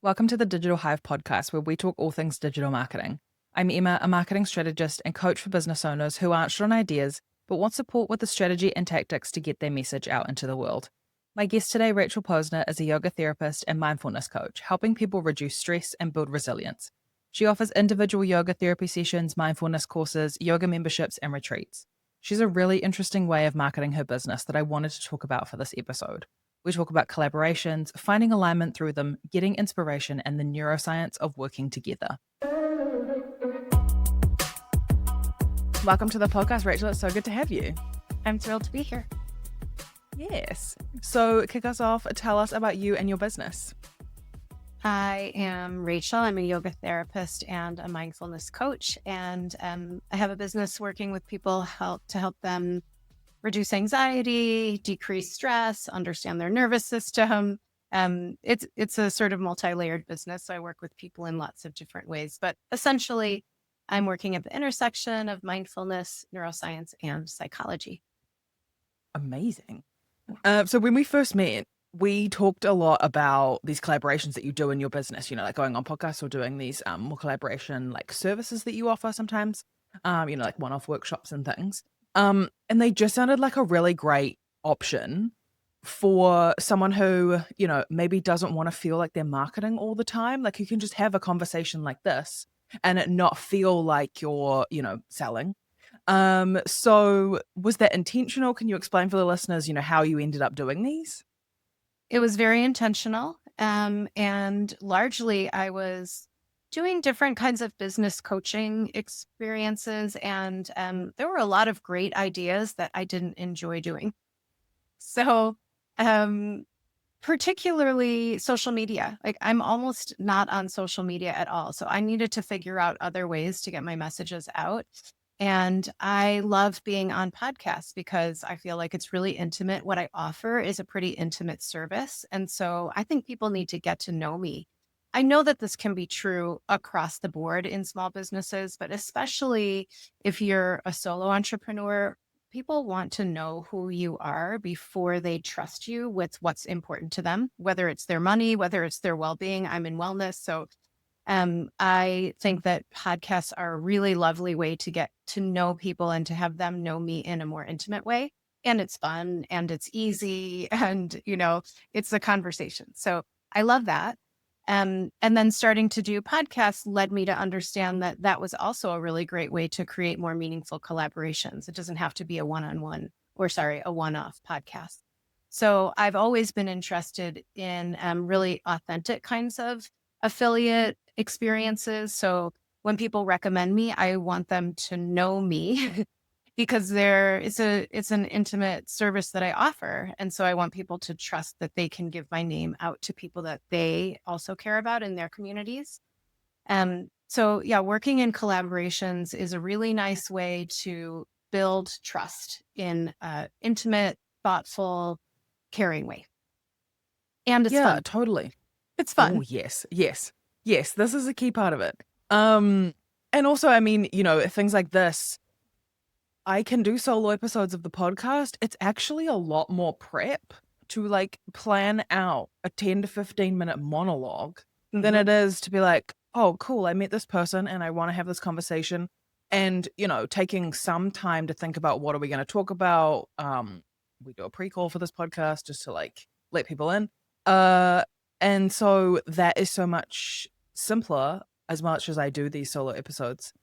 Welcome to the Digital Hive podcast, where we talk all things digital marketing. I'm Emma, a marketing strategist and coach for business owners who aren't short on ideas, but want support with the strategy and tactics to get their message out into the world. My guest today, Rachel Posner, is a yoga therapist and mindfulness coach, helping people reduce stress and build resilience. She offers individual yoga therapy sessions, mindfulness courses, yoga memberships, and retreats. She's a really interesting way of marketing her business that I wanted to talk about for this episode. We talk about collaborations, finding alignment through them, getting inspiration, and the neuroscience of working together. Welcome to the podcast, Rachel. It's so good to have you. I'm thrilled to be here. Yes. So kick us off. Tell us about you and your business. I am Rachel. I'm a yoga therapist and a mindfulness coach. And I have a business working with people to help them reduce anxiety, decrease stress, understand their nervous system. It's a sort of multi-layered business. So I work with people in lots of different ways. But essentially, I'm working at the intersection of mindfulness, neuroscience, and psychology. Amazing. So when we first met, we talked a lot about these collaborations that you do in your business, like going on podcasts or doing these more collaboration like services that you offer sometimes, like one-off workshops and things. And they just sounded like a really great option for someone who, maybe doesn't want to feel like they're marketing all the time. Like you can just have a conversation like this and it not feel like you're, selling. So was that intentional? Can you explain for the listeners, how you ended up doing these? It was very intentional. And largely I was doing different kinds of business coaching experiences. And there were a lot of great ideas that I didn't enjoy doing. So particularly social media, like I'm almost not on social media at all. So I needed to figure out other ways to get my messages out. And I love being on podcasts because I feel like it's really intimate. What I offer is a pretty intimate service. And so I think people need to get to know me. I know that this can be true across the board in small businesses, but especially if you're a solo entrepreneur, people want to know who you are before they trust you with what's important to them, whether it's their money, whether it's their well-being. I'm in wellness. So I think that podcasts are a really lovely way to get to know people and to have them know me in a more intimate way. And it's fun and it's easy and, it's a conversation. So I love that. And then starting to do podcasts led me to understand that that was also a really great way to create more meaningful collaborations. It doesn't have to be a one-off podcast. So I've always been interested in really authentic kinds of affiliate experiences. So when people recommend me, I want them to know me because it's an intimate service that I offer. And so I want people to trust that they can give my name out to people that they also care about in their communities. So yeah, working in collaborations is a really nice way to build trust in an intimate, thoughtful, caring way. And it's fun. Totally. It's fun. Oh, yes. This is a key part of it. And also, I mean, things like this, I can do solo episodes of the podcast. It's actually a lot more prep to like plan out a 10 to 15 minute monologue than it is to be like, oh, cool, I met this person and I want to have this conversation. And, taking some time to think about what are we going to talk about. We do a pre-call for this podcast just to like let people in. And so that is so much simpler as much as I do these solo episodes.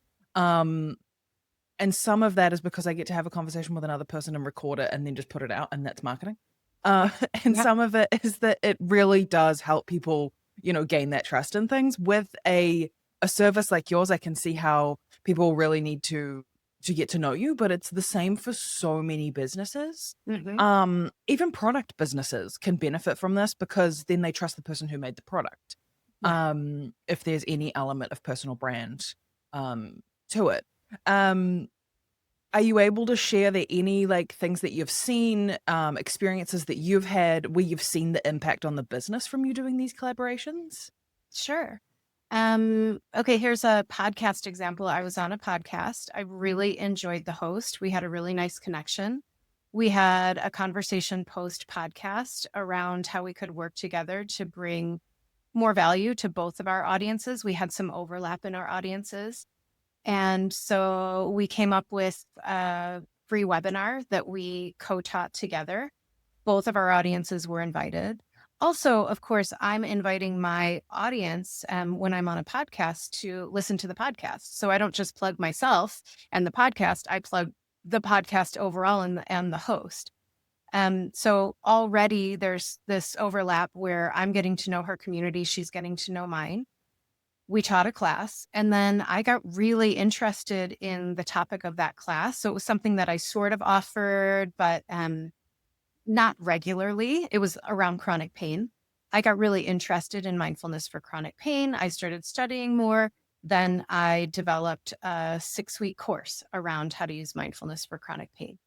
And some of that is because I get to have a conversation with another person and record it and then just put it out, and that's marketing. And some of it is that it really does help people, gain that trust in things. With a service like yours, I can see how people really need to get to know you, but it's the same for so many businesses. Even product businesses can benefit from this because then they trust the person who made the product. If there's any element of personal brand to it. Are you able to share any like things that you've seen, experiences that you've had where you've seen the impact on the business from you doing these collaborations? Sure. Okay, here's a podcast example. I was on a podcast. I really enjoyed the host. We had a really nice connection. We had a conversation post podcast around how we could work together to bring more value to both of our audiences. We had some overlap in our audiences. And so we came up with a free webinar that we co-taught together. Both of our audiences were invited. Also, of course, I'm inviting my audience when I'm on a podcast to listen to the podcast. So I don't just plug myself and the podcast, I plug the podcast overall and the host. So already there's this overlap where I'm getting to know her community, she's getting to know mine. We taught a class, and then I got really interested in the topic of that class. So it was something that I sort of offered, but not regularly. It was around chronic pain. I got really interested in mindfulness for chronic pain. I started studying more. Then I developed a 6-week course around how to use mindfulness for chronic pain.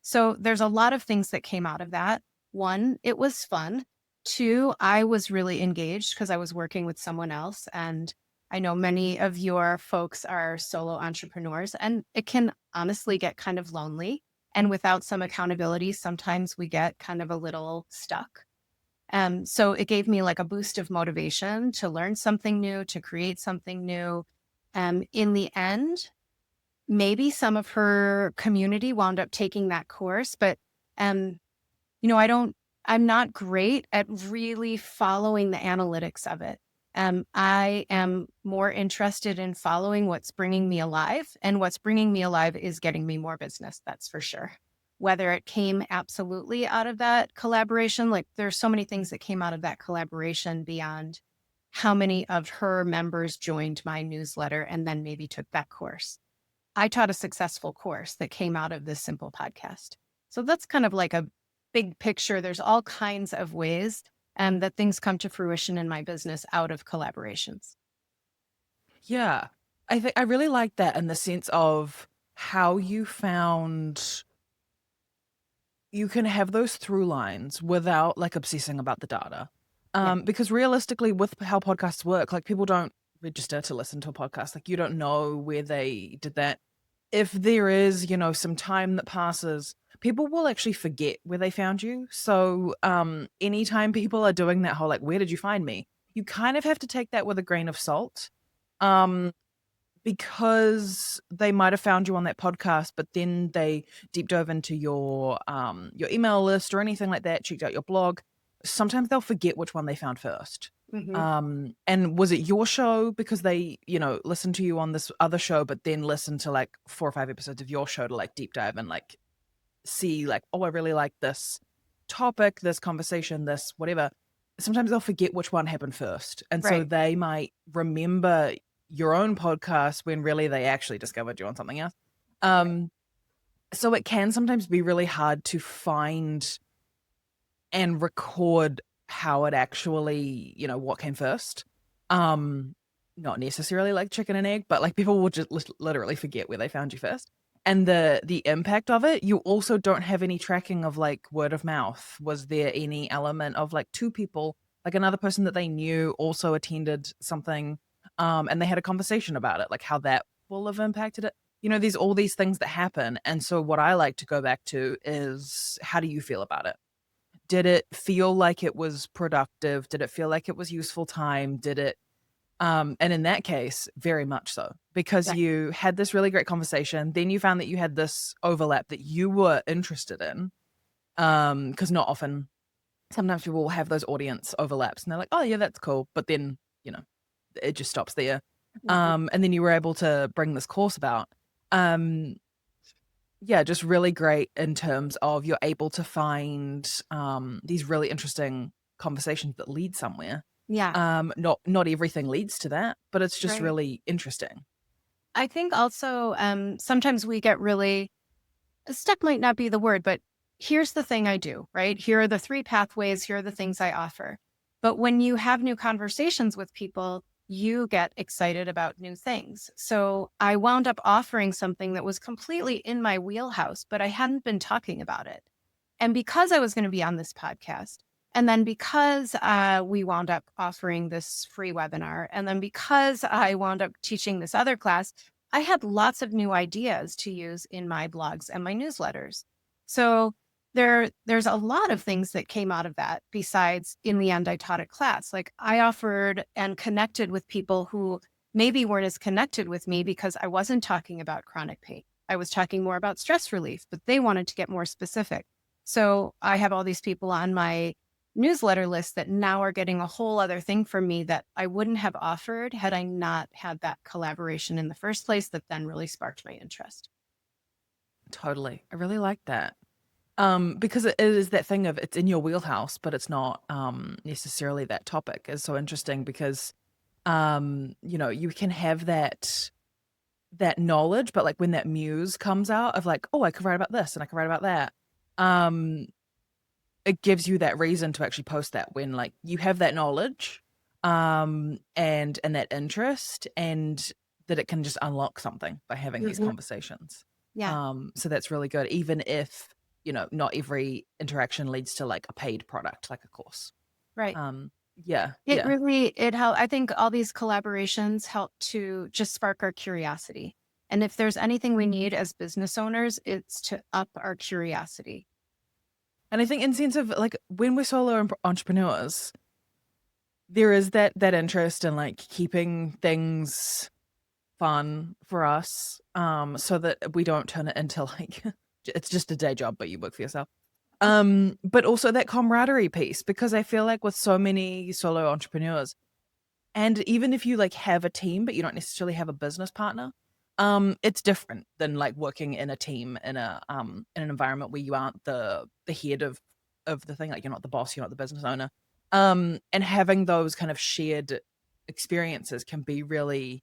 So there's a lot of things that came out of that. One, it was fun. Two, I was really engaged because I was working with someone else. And I know many of your folks are solo entrepreneurs, and it can honestly get kind of lonely. And without some accountability, sometimes we get kind of a little stuck. So it gave me like a boost of motivation to learn something new, to create something new. In the end, maybe some of her community wound up taking that course, but um, I'm not great at really following the analytics of it. I am more interested in following what's bringing me alive, and what's bringing me alive is getting me more business. That's for sure. Whether it came absolutely out of that collaboration, like there's so many things that came out of that collaboration beyond how many of her members joined my newsletter and then maybe took that course. I taught a successful course that came out of this simple podcast. So that's kind of like a big picture. There's all kinds of ways that things come to fruition in my business out of collaborations. Yeah. I think I really like that in the sense of how you found you can have those through lines without like obsessing about the data. Yeah. Because realistically, with how podcasts work, like people don't register to listen to a podcast. Like you don't know where they did that. If there is, some time that passes, people will actually forget where they found you. So, anytime people are doing that whole like, where did you find me? You kind of have to take that with a grain of salt. Um, because they might have found you on that podcast, but then they deep dove into your email list or anything like that, checked out your blog. Sometimes they'll forget which one they found first. Hmm. And was it your show because they, listened to you on this other show, but then listened to like 4 or 5 episodes of your show to like deep dive and like see like, oh, I really like this topic, this conversation, this whatever. Sometimes they'll forget which one happened first. And so Right. they might remember your own podcast when really they actually discovered you on something else. Right. Um, so it can sometimes be really hard to find and record how it actually, what came first. Not necessarily like chicken and egg, but like people will just literally forget where they found you first. And the impact of it, you also don't have any tracking of like word of mouth. Was there any element of like two people, like another person that they knew also attended something, and they had a conversation about it, like how that will have impacted it? There's all these things that happen. And so what I like to go back to is, how do you feel about it? Did it feel like it was productive? Did it feel like it was useful time? Did it and in that case, very much so, because Right. you had this really great conversation. Then you found that you had this overlap that you were interested in. Because not often, sometimes people will have those audience overlaps and they're like, oh, yeah, that's cool. But then, it just stops there. Mhm. And then you were able to bring this course about. Um, yeah, just really great in terms of you're able to find these really interesting conversations that lead somewhere. Yeah. Not everything leads to that, but it's just Right. really interesting. I think also sometimes we get really stuck, might not be the word, but here's the thing I do, right? Here are the 3 pathways. Here are the things I offer. But when you have new conversations with people, you get excited about new things. So I wound up offering something that was completely in my wheelhouse, but I hadn't been talking about it. And because I was going to be on this podcast, and then because we wound up offering this free webinar, and then because I wound up teaching this other class, I had lots of new ideas to use in my blogs and my newsletters. So There's a lot of things that came out of that besides in the end I taught a class. Like I offered and connected with people who maybe weren't as connected with me because I wasn't talking about chronic pain. I was talking more about stress relief, but they wanted to get more specific. So I have all these people on my newsletter list that now are getting a whole other thing from me that I wouldn't have offered had I not had that collaboration in the first place that then really sparked my interest. Totally. I really like that. Because it is that thing of it's in your wheelhouse, but it's not necessarily that topic is so interesting because you can have that knowledge, but like when that muse comes out of like, oh, I could write about this and I could write about that, um, it gives you that reason to actually post that when like you have that knowledge, and that interest, and that it can just unlock something by having these Mhm. conversations. Yeah, So that's really good, even if not every interaction leads to like a paid product, like a course. right. Um, yeah, It yeah. really it help I think all these collaborations help to just spark our curiosity. And if there's anything we need as business owners, it's to up our curiosity. And I think in sense of like when we're solo entrepreneurs, there is that interest in like keeping things fun for us, so that we don't turn it into like it's just a day job, but you work for yourself. But also that camaraderie piece, because I feel like with so many solo entrepreneurs, and even if you like have a team, but you don't necessarily have a business partner, it's different than like working in a team in an environment where you aren't the head of the thing, like you're not the boss, you're not the business owner. And having those kind of shared experiences can be really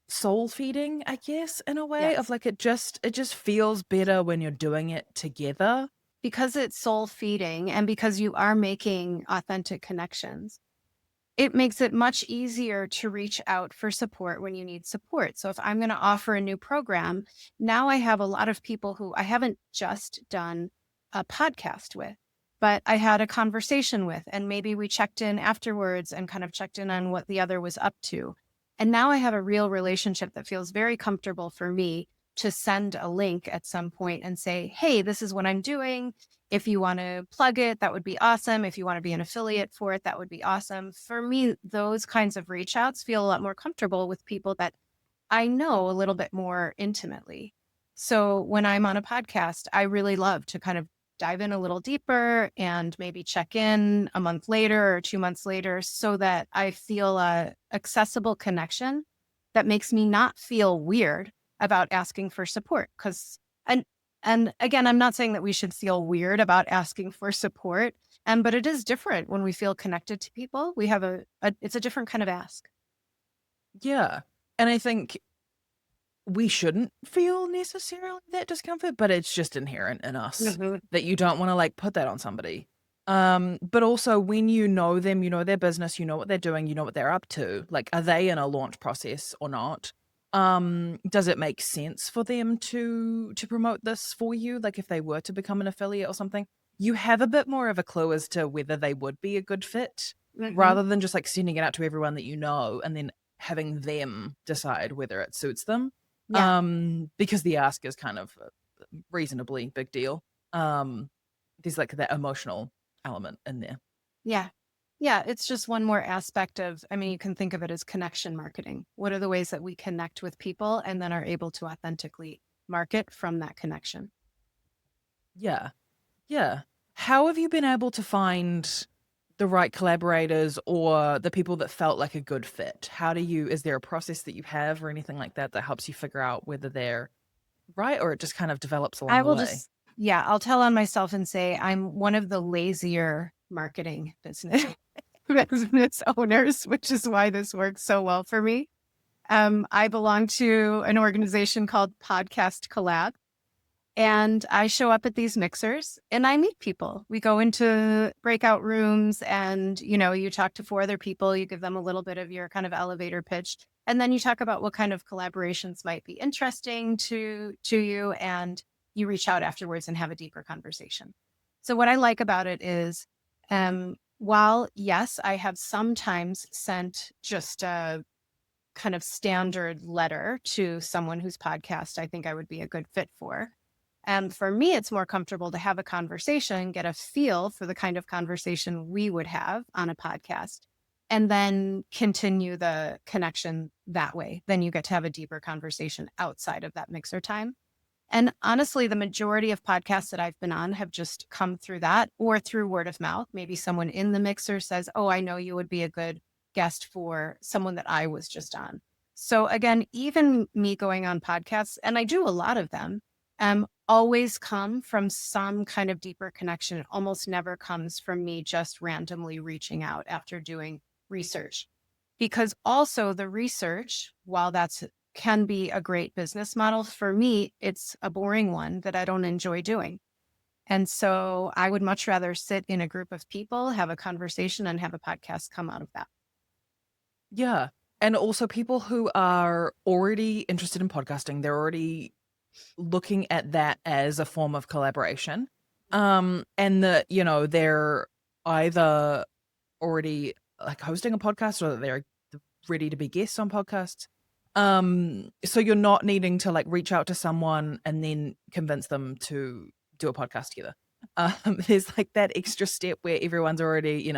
soul feeding, I guess, in a way of Yes. like it just feels better when you're doing it together. Because it's soul feeding and because you are making authentic connections, it makes it much easier to reach out for support when you need support. So if I'm going to offer a new program, now I have a lot of people who I haven't just done a podcast with, but I had a conversation with, and maybe we checked in afterwards and kind of checked in on what the other was up to. And now I have a real relationship that feels very comfortable for me to send a link at some point and say, hey, this is what I'm doing. If you want to plug it, that would be awesome. If you want to be an affiliate for it, that would be awesome. For me, those kinds of reach outs feel a lot more comfortable with people that I know a little bit more intimately. So when I'm on a podcast, I really love to kind of dive in a little deeper and maybe check in a month later or 2 months later so that I feel a accessible connection that makes me not feel weird about asking for support. And and again, I'm not saying that we should feel weird about asking for support. But it is different when we feel connected to people. We have a it's a different kind of ask. Yeah. And I think we shouldn't feel necessarily that discomfort, but it's just inherent in us Mhm. that you don't want to like put that on somebody. But also when you know them, you know their business, you know what they're doing, you know what they're up to. Like, are they in a launch process or not? Does it make sense for them to promote this for you? Like if they were to become an affiliate or something, you have a bit more of a clue as to whether they would be a good fit Mhm. rather than just like sending it out to everyone that you know and then having them decide whether it suits them, Yeah. because the ask is kind of a reasonably big deal. Um, there's like that emotional element in there. Yeah. Yeah, it's just one more aspect of, I mean, you can think of it as connection marketing. What are the ways that we connect with people and then are able to authentically market from that connection? Yeah, yeah. How have you been able to find the right collaborators or the people that felt like a good fit? Is there a process that you have or anything like that that helps you figure out whether they're right, or it just kind of develops along I the will way? just, yeah, I'll tell on myself and say I'm one of the lazier marketing business business owners, which is why this works so well for me. I belong to an organization called Podcast Collab. And I show up at these mixers and I meet people. We go into breakout rooms and, you talk to four other people, you give them a little bit of your kind of elevator pitch, and then you talk about what kind of collaborations might be interesting to you and you reach out afterwards and have a deeper conversation. So what I like about it is while yes, I have sometimes sent just a kind of standard letter to someone whose podcast I think I would be a good fit for. And for me, it's more comfortable to have a conversation, get a feel for the kind of conversation we would have on a podcast, and then continue the connection that way. Then you get to have a deeper conversation outside of that mixer time. And honestly, the majority of podcasts that I've been on have just come through that or through word of mouth. Maybe someone in the mixer says, "Oh, I know you would be a good guest for someone that I was just on." So again, even me going on podcasts, and I do a lot of them, always come from some kind of deeper connection. It almost never comes from me just randomly reaching out after doing research. Because also the research, while that's can be a great business model, for me, it's a boring one that I don't enjoy doing. And so I would much rather sit in a group of people, have a conversation, and have a podcast come out of that. Yeah. And also people who are already interested in podcasting, they're already looking at that as a form of collaboration. And that, they're either already like hosting a podcast or they're ready to be guests on podcasts. So you're not needing to like reach out to someone and then convince them to do a podcast together. There's like that extra step where everyone's already,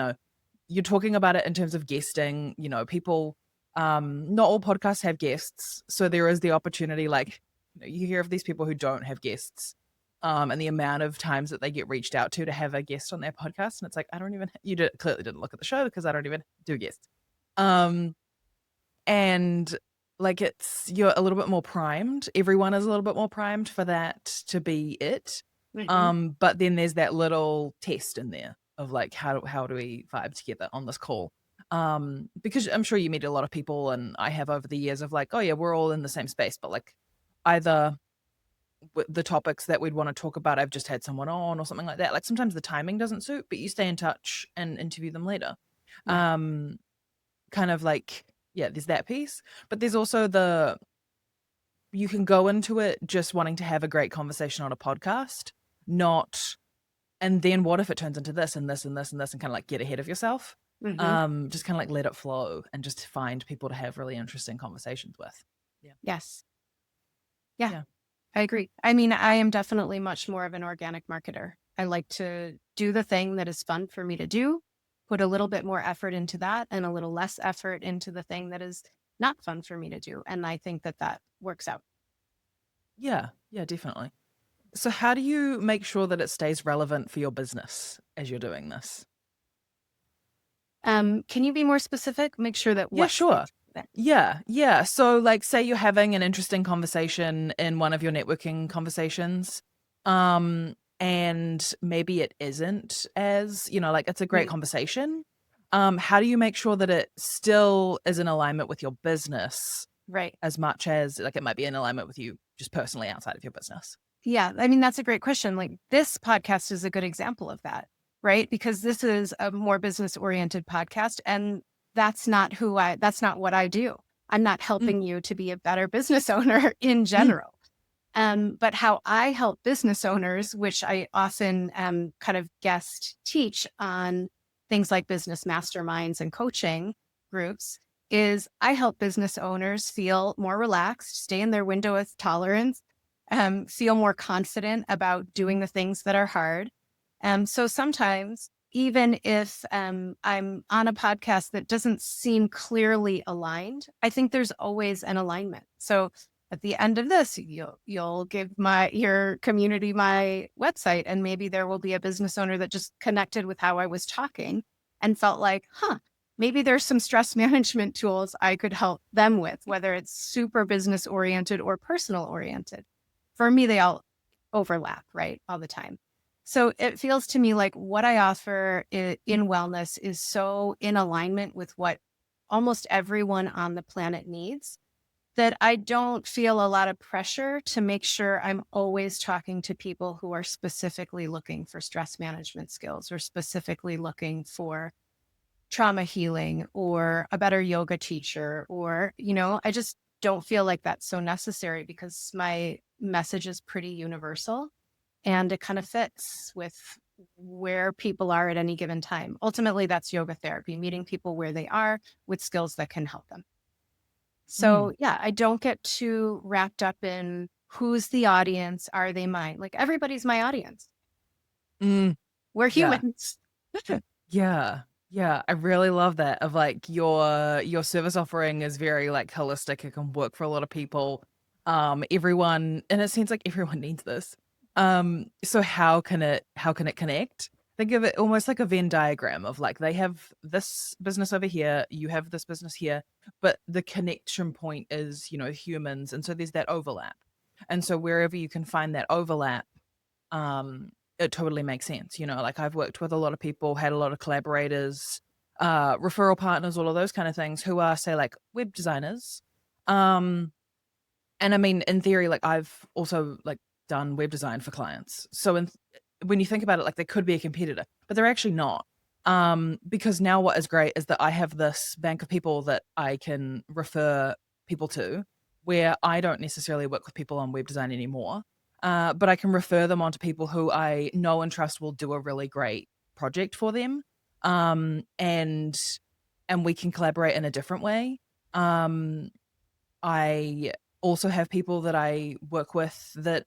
you're talking about it in terms of guesting, people, not all podcasts have guests. So there is the opportunity, like, you hear of these people who don't have guests. And the amount of times that they get reached out to have a guest on their podcast. And it's like, I don't even, clearly didn't look at the show because I don't even do guests. And like you're a little bit more primed. Everyone is a little bit more primed for that to be it. Mhm. But then there's that little test in there of like how do we vibe together on this call? Because I'm sure you meet a lot of people, and I have over the years of like, oh yeah, we're all in the same space, but like either the topics that we'd want to talk about, I've just had someone on or something like that. Like sometimes the timing doesn't suit, but you stay in touch and interview them later. Yeah. Um, kind of like, yeah, there's that piece, but there's also you can go into it just wanting to have a great conversation on a podcast, not, and then what if it turns into this and this and this and this, and kind of like get ahead of yourself. Hmm. Just kind of like let it flow and just find people to have really interesting conversations with. Yeah. Yes. Yeah, Yeah. I agree. I mean, I am definitely much more of an organic marketer. I like to do the thing that is fun for me to do, put a little bit more effort into that and a little less effort into the thing that is not fun for me to do. And I think that that works out. Yeah. Yeah, definitely. So how do you make sure that it stays relevant for your business as you're doing this? Can you be more specific? Make sure that Yeah, what sure. stays with it. Yeah, yeah. So, like, say you're having an interesting conversation in one of your networking conversations, and maybe it isn't as, like it's a great Mm, conversation. How do you make sure that it still is in alignment with your business right. as much as like it might be in alignment with you just personally outside of your business? Yeah, I mean, that's a great question. Like this podcast is a good example of that, right? Because this is a more business oriented podcast and that's not what I do. I'm not Mm, helping you to be a better business owner in mm, general. But how I help business owners, which I often kind of guest teach on things like business masterminds and coaching groups, is I help business owners feel more relaxed, stay in their window of tolerance, feel more confident about doing the things that are hard. So sometimes, even if I'm on a podcast that doesn't seem clearly aligned, I think there's always an alignment. So at the end of this, you'll give your community my website, and maybe there will be a business owner that just connected with how I was talking and felt like, huh, maybe there's some stress management tools I could help them with, whether it's super business oriented or personal oriented. For me, they all overlap, right? All the time. So it feels to me like what I offer in wellness is so in alignment with what almost everyone on the planet needs that I don't feel a lot of pressure to make sure I'm always talking to people who are specifically looking for stress management skills or specifically looking for trauma healing or a better yoga teacher or, I just don't feel like that's so necessary because my message is pretty universal and it kind of fits with where people are at any given time. Ultimately, that's yoga therapy, meeting people where they are with skills that can help them. mm, So, yeah, I don't get too wrapped up in who's the audience? Are they mine? Like everybody's my audience. Mm, We're yeah. humans. Yeah. Yeah, I really love that of like your service offering is very like holistic. It can work for a lot of people. Everyone, and it seems like everyone needs this. So how can it connect? Think of it almost like a Venn diagram of like they have this business over here, you have this business here, but the connection point is, humans, and so there's that overlap. And so wherever you can find that overlap, um, it totally makes sense. Like I've worked with a lot of people, had a lot of collaborators, referral partners, all of those kind of things who are, say, like web designers. Um, and I mean, in theory, like I've also like done web design for clients. So when you think about it, like they could be a competitor, but they're actually not. Because now what is great is that I have this bank of people that I can refer people to, where I don't necessarily work with people on web design anymore. But I can refer them on to people who I know and trust will do a really great project for them. And we can collaborate in a different way. I also have people that I work with that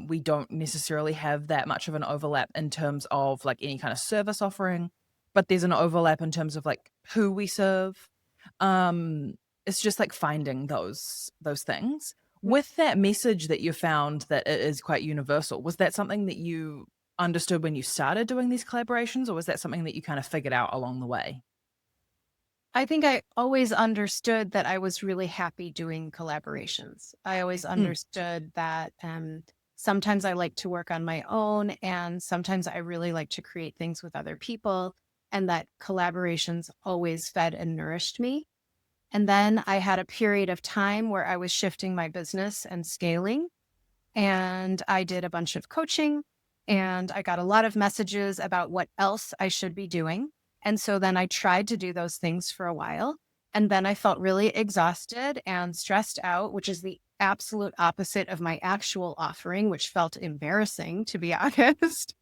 we don't necessarily have that much of an overlap in terms of like any kind of service offering, but there's an overlap in terms of like who we serve. It's just like finding those things. With that message that you found that it is quite universal, was that something that you understood when you started doing these collaborations, or was that something that you kind of figured out along the way? I think I always understood that I was really happy doing collaborations. I always Mm, understood that sometimes I like to work on my own, and sometimes I really like to create things with other people, and that collaborations always fed and nourished me. And then I had a period of time where I was shifting my business and scaling. And I did a bunch of coaching and I got a lot of messages about what else I should be doing. And so then I tried to do those things for a while. And then I felt really exhausted and stressed out, which is the absolute opposite of my actual offering, which felt embarrassing, to be honest.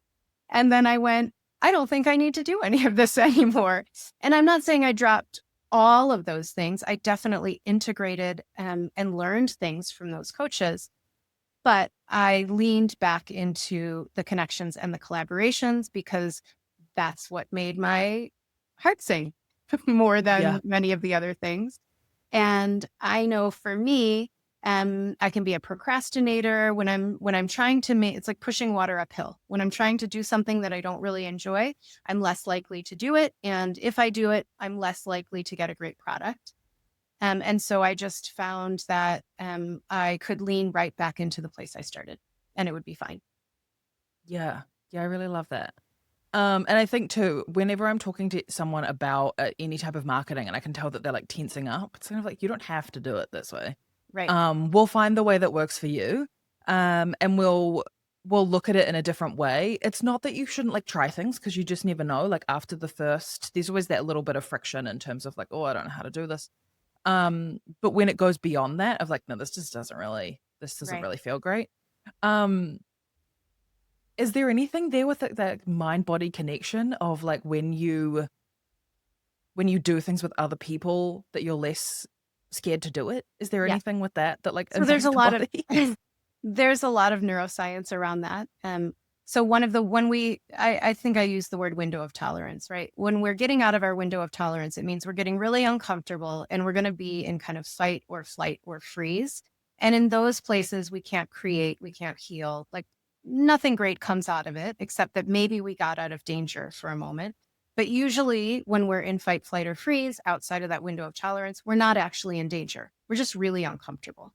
And then I went, I don't think I need to do any of this anymore. And I'm not saying I dropped all of those things. I definitely integrated and learned things from those coaches, but I leaned back into the connections and the collaborations because that's what made my heart sing more yeah, than many of the other things. And I know for me, I can be a procrastinator when I'm trying to make, it's like pushing water uphill. When I'm trying to do something that I don't really enjoy, I'm less likely to do it. And if I do it, I'm less likely to get a great product. And so I just found that I could lean right back into the place I started and it would be fine. yeah, yeah. I really love that. And I think too, whenever I'm talking to someone about any type of marketing and I can tell that they're like tensing up, it's kind of like, you don't have to do it this way. Right. We'll find the way that works for you. And we'll look at it in a different way. It's not that you shouldn't like try things because you just never know. Like after the first, there's always that little bit of friction in terms of like, oh, I don't know how to do this. But when it goes beyond that of like, no, this doesn't Right. really feel great. Um, is there anything there with that mind body connection of like when you do things with other people that you're less scared to do it? Is there Yeah. anything with that like So there's impacts a the lot of body? there's a lot of neuroscience around that. So one of the when we I think I use the word window of tolerance, right? When we're getting out of our window of tolerance, it means we're getting really uncomfortable and we're going to be in kind of fight or flight or freeze. And in those places, we can't create, we can't heal. Like nothing great comes out of it, except that maybe we got out of danger for a moment. But usually, when we're in fight, flight, or freeze outside of that window of tolerance, we're not actually in danger. We're just really uncomfortable.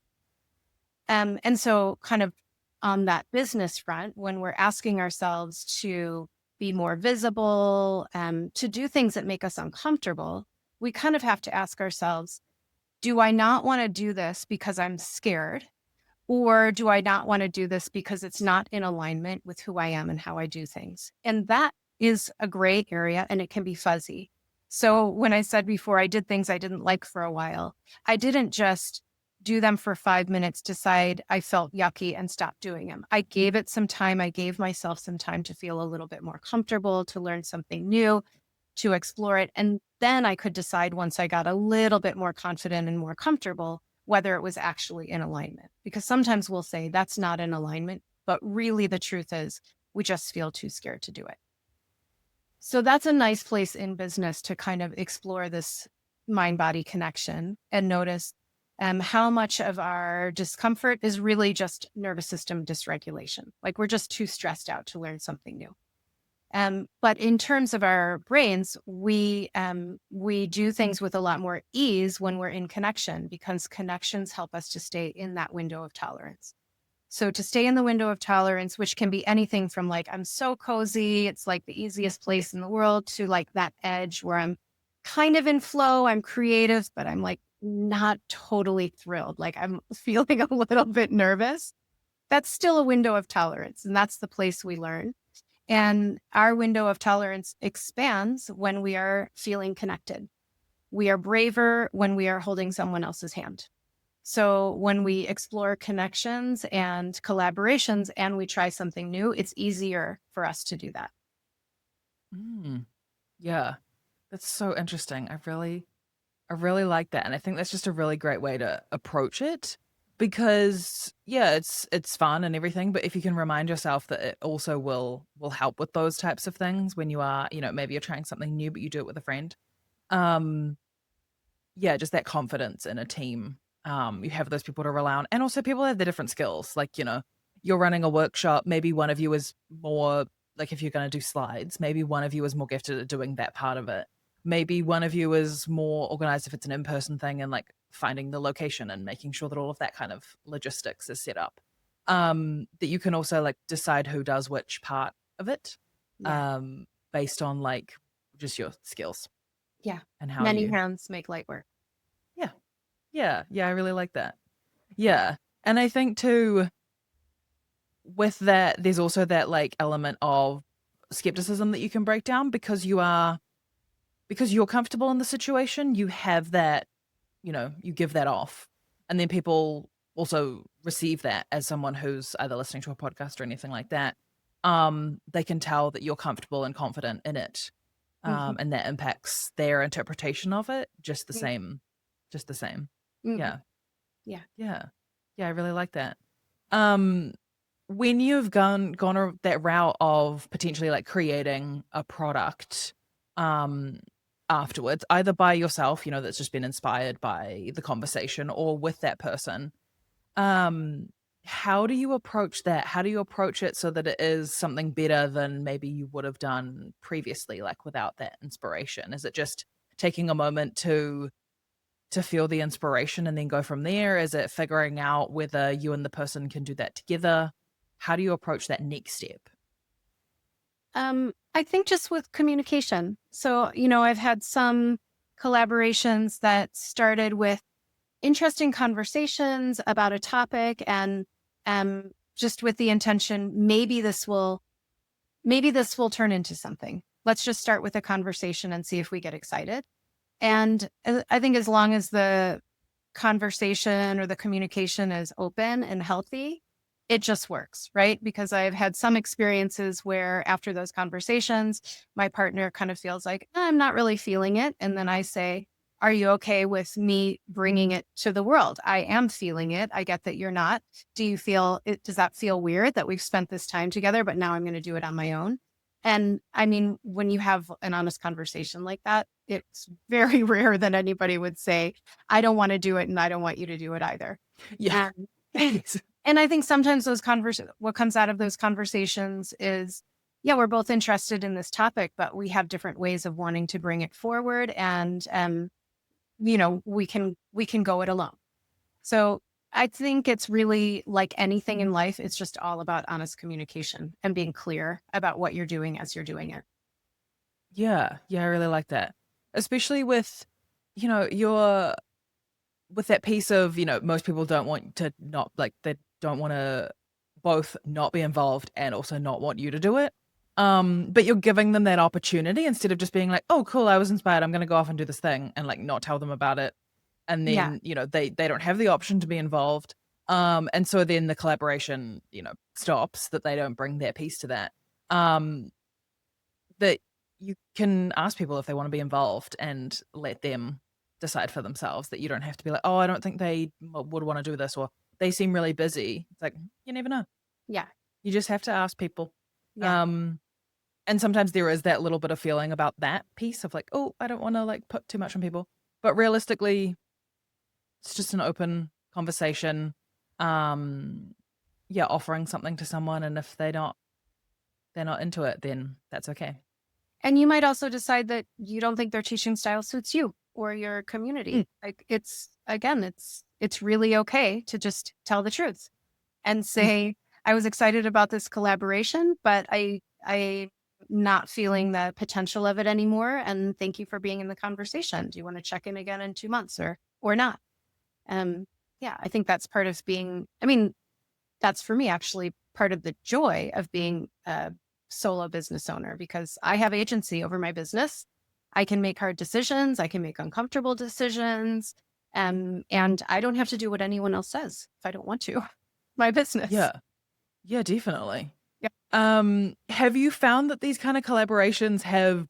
And so, kind of on that business front, when we're asking ourselves to be more visible, to do things that make us uncomfortable, we kind of have to ask ourselves, do I not want to do this because I'm scared? Or do I not want to do this because it's not in alignment with who I am and how I do things? And that is a gray area and it can be fuzzy. So when I said before I did things I didn't like for a while, I didn't just do them for 5 minutes, decide I felt yucky and stop doing them. I gave it some time. I gave myself some time to feel a little bit more comfortable, to learn something new, to explore it. And then I could decide once I got a little bit more confident and more comfortable whether it was actually in alignment. Because sometimes we'll say that's not in alignment, but really the truth is we just feel too scared to do it. So that's a nice place in business to kind of explore this mind body connection and notice how much of our discomfort is really just nervous system dysregulation. Like we're just too stressed out to learn something new. But in terms of our brains, we do things with a lot more ease when we're in connection because connections help us to stay in that window of tolerance. So to stay in the window of tolerance, which can be anything from like, I'm so cozy, it's like the easiest place in the world, to like that edge where I'm kind of in flow, I'm creative, but I'm like not totally thrilled. Like I'm feeling a little bit nervous. That's still a window of tolerance. And that's the place we learn. And our window of tolerance expands when we are feeling connected. We are braver when we are holding someone else's hand. So when we explore connections and collaborations and we try something new, it's easier for us to do that. Mm, yeah, that's so interesting. I really like that. And I think that's just a really great way to approach it because yeah, it's fun and everything, but if you can remind yourself that it also will help with those types of things when you are, maybe you're trying something new but you do it with a friend. Um yeah, just that confidence in a team. You have those people to rely on. And also people have the different skills. Like, you're running a workshop, maybe one of you is more like if you're going to do slides, maybe one of you is more gifted at doing that part of it. Maybe one of you is more organized if it's an in-person thing and like finding the location and making sure that all of that kind of logistics is set up. That you can also like decide who does which part of it, Yeah. um, based on like just your skills Yeah. and how Many you. hands make light work. Yeah. Yeah, yeah, I really like that. Yeah. And I think too, with that, there's also that like element of skepticism that you can break down because you're comfortable in the situation, you have that, you give that off. And then people also receive that as someone who's either listening to a podcast or anything like that. They can tell that you're comfortable and confident in it. Hmm. And that impacts their interpretation of it just the Yeah. same. Just the same. Hmm. Yeah. Yeah. Yeah. Yeah, I really like that. Um, when you've that route of potentially like creating a product, um, afterwards, either by yourself, that's just been inspired by the conversation, or with that person, um, how do you approach that? How do you approach it so that it is something better than maybe you would have done previously, like without that inspiration? Is it just taking a moment to feel the inspiration and then go from there? Is it figuring out whether you and the person can do that together? How do you approach that next step? I think just with communication. So, I've had some collaborations that started with interesting conversations about a topic and just with the intention, maybe this will turn into something. Let's just start with a conversation and see if we get excited. And I think as long as the conversation or the communication is open and healthy, it just works, right? Because I've had some experiences where after those conversations, my partner kind of feels like, I'm not really feeling it. And then I say, are you okay with me bringing it to the world? I am feeling it. I get that you're not. Do you feel it? Does that feel weird that we've spent this time together, but now I'm going to do it on my own? And I mean, when you have an honest conversation like that, it's very rare that anybody would say, I don't want to do it and I don't want you to do it either. Yeah. And Yes. and I think sometimes what comes out of those conversations is, yeah, we're both interested in this topic, but we have different ways of wanting to bring it forward. And we can go it alone. So I think it's really like anything in life, it's just all about honest communication and being clear about what you're doing as you're doing it. Yeah. Yeah, I really like that. Especially with, your with that piece of, most people don't want to not like they don't want to both not be involved and also not want you to do it. But you're giving them that opportunity instead of just being like, "Oh, cool, I was inspired. I'm going to go off and do this thing," and like not tell them about it. And Yeah. then, they don't have the option to be involved. And so then the collaboration, stops, that they don't bring their piece to that. Um, that you can ask people if they want to be involved and let them. decide for themselves, that you don't have to be like, oh, I don't think they would want to do this, or they seem really busy. It's like, you never know. Yeah. You just have to ask people. Yeah. Um, and sometimes there is that little bit of feeling about that piece of like, oh, I don't want to like put too much on people. But realistically, it's just an open conversation. Um, yeah, offering something to someone, and if they're not into it, then that's okay. And you might also decide that you don't think their teaching style suits you or your Mm, community. Like it's again, it's really okay to just tell the truth and mm. say, I was excited about this collaboration, but I not feeling the potential of it anymore. And thank you for being in the conversation. Do you want to check in again in 2 months or not? Um, yeah, I think that's part of being, I mean, that's for me actually part of the joy of being a solo business owner because I have agency over my business. I can make hard decisions, I can make uncomfortable decisions, and I don't have to do what anyone else says if I don't want to. My business. Yeah, yeah, definitely. Yeah. Have you found that these kind of collaborations have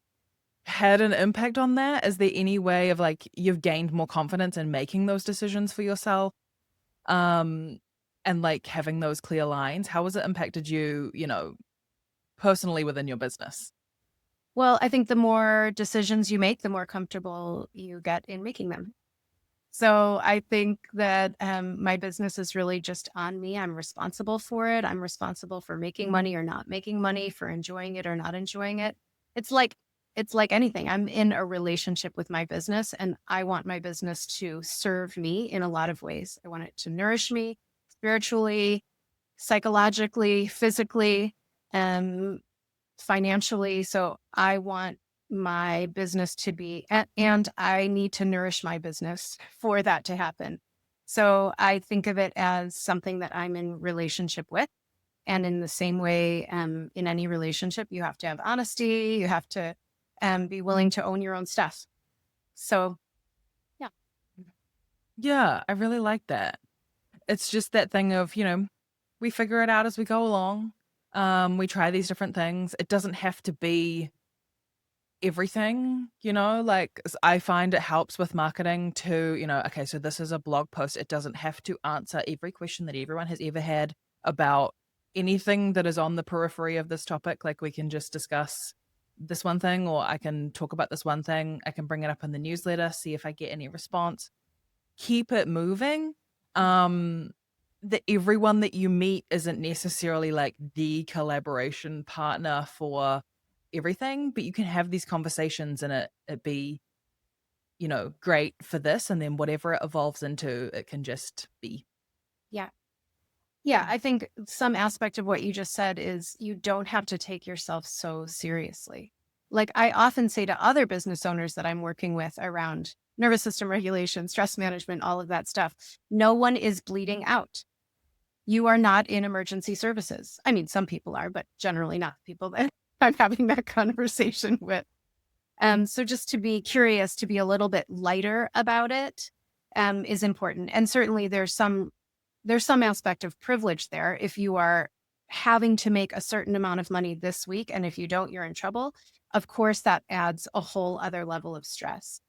had an impact on that? Is there any way of like you've gained more confidence in making those decisions for yourself? Um, and like having those clear lines? How has it impacted you, personally within your business? Well, I think the more decisions you make, the more comfortable you get in making them. So I think that my business is really just on me. I'm responsible for it. I'm responsible for making money or not making money, for enjoying it or not enjoying it. It's like it's like anything. I'm in a relationship with my business and I want my business to serve me in a lot of ways. I want it to nourish me spiritually, psychologically, physically. Um, financially. So I want my business to be, and I need to nourish my business for that to happen. So I think of it as something that I'm in relationship with. And in the same way, in any relationship, you have to have honesty. You have to be willing to own your own stuff. So, yeah. Yeah, I really like that. It's just that thing of, we figure it out as we go along. We try these different things. It doesn't have to be everything, like I find it helps with marketing to, okay, so this is a blog post. It doesn't have to answer every question that everyone has ever had about anything that is on the periphery of this topic. Like we can just discuss this one thing, or I can talk about this one thing. I can bring it up in the newsletter, see if I get any response, keep it moving. Um, that everyone that you meet isn't necessarily like the collaboration partner for everything, but you can have these conversations and it be, great for this, and then whatever it evolves into, it can just be. Yeah. Yeah. I think some aspect of what you just said is you don't have to take yourself so seriously. Like I often say to other business owners that I'm working with around nervous system regulation, stress management, all of that stuff, no one is bleeding out. You are not in emergency services. I mean, some people are, but generally not people that I'm having that conversation with. So just to be curious, to be a little bit lighter about it, is important. And certainly there's some aspect of privilege there. If you are having to make a certain amount of money this week, and if you don't, you're in trouble. Of course, that adds a whole other level of stress.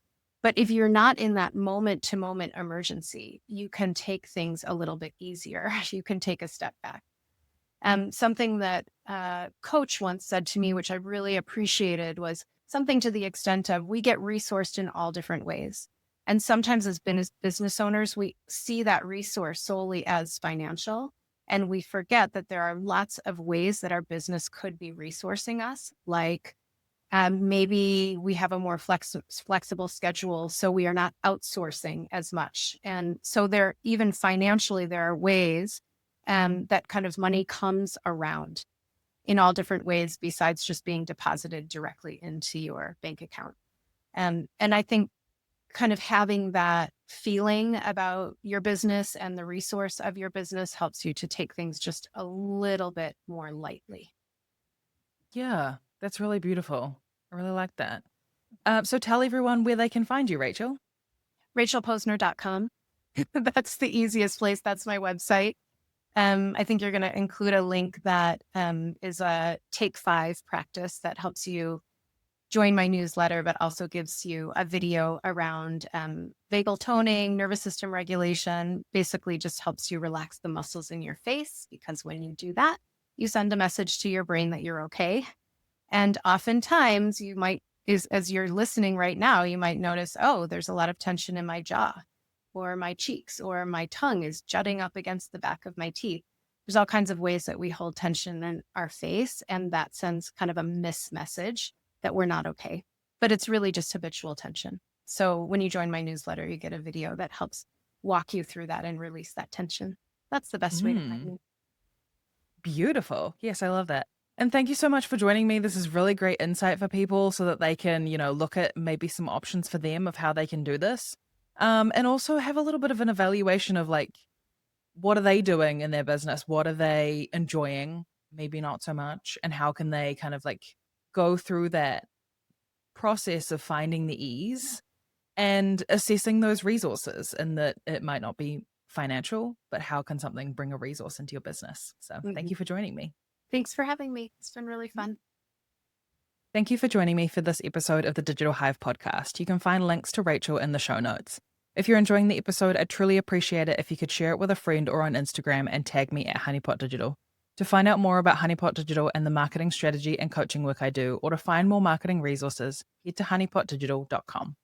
But if you're not in that moment to moment emergency, you can take things a little bit easier. You can take a step back. Something that coach once said to me, which I really appreciated, was something to the extent of we get resourced in all different ways. And sometimes as business owners, we see that resource solely as financial. And we forget that there are lots of ways that our business could be resourcing us, like maybe we have a more flexible schedule, so we are not outsourcing as much. And so there, even financially, there are ways that kind of money comes around in all different ways besides just being deposited directly into your bank account. And I think kind of having that feeling about your business and the resource of your business helps you to take things just a little bit more lightly. Yeah, that's really beautiful. I really like that. So tell everyone where they can find you, Rachel. RachelPosner.com. That's the easiest place. That's my website. I think you're going to include a link that is a Take 5 practice that helps you join my newsletter, but also gives you a video around vagal toning, nervous system regulation, basically just helps you relax the muscles in your face, because when you do that, you send a message to your brain that you're okay. And oftentimes you might, as you're listening right now, you might notice, oh, there's a lot of tension in my jaw or my cheeks, or my tongue is jutting up against the back of my teeth. There's all kinds of ways that we hold tension in our face, and that sends kind of a message that we're not okay. But it's really just habitual tension. So when you join my newsletter, you get a video that helps walk you through that and release that tension. That's the best way to find Mm, me. beautiful. Yes, I love that. And thank you so much for joining me. This is really great insight for people so that they can, look at maybe some options for them of how they can do this. And also have a little bit of an evaluation of like, what are they doing in their business? What are they enjoying? Maybe not so much. And how can they kind of like go through that process of finding the ease and assessing those resources, and that it might not be financial, but how can something bring a resource into your business? So thank Mhm. you for joining me. Thanks for having me. It's been really fun. Thank you for joining me for this episode of the Digital Hive podcast. You can find links to Rachel in the show notes. If you're enjoying the episode, I'd truly appreciate it if you could share it with a friend or on Instagram and tag me at Honeypot Digital. To find out more about Honeypot Digital and the marketing strategy and coaching work I do, or to find more marketing resources, head to honeypotdigital.com.